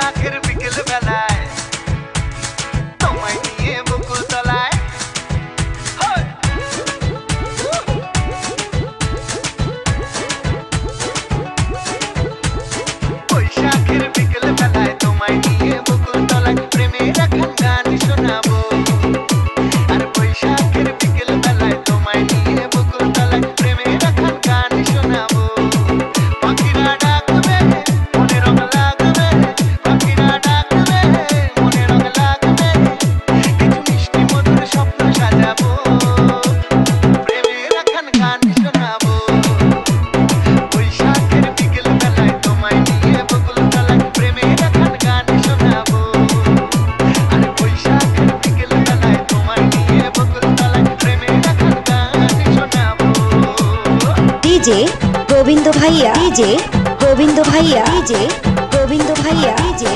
বৈশাখের বিকেল বেলায় তোমায় নিয়ে বকুল তলায় বৈশাখের বিকেল বেলায় তোমায় নিয়ে বকুল তলায় প্রেমের এখন গান শোনাবো আর বৈশাখের বিকেল বেলায় তোমায় নিয়ে বকুল তলায় প্রেমের এখন গান শোনাবো পাখিরা ডাকবে মনে রং লাগবে পাখিরা ডাকবে মনে রং লাগবে কিছু মিষ্টি মধুর স্বপ্ন সাজাবো প্রেমের এখন গান শোনাবো বৈশাখের বিকেল বেলায় তোমায় নিয়ে বকুল তলায় প্রেমের এখন গান শোনাবো আর বৈশাখের বিকেল বেলায় তোমায় নিয়ে বকুল তলায় প্রেমের এখন গান শোনাবো डीजे गोविंद भैया डीजे गोविंद भैया डीजे गोविंद भैया डीजे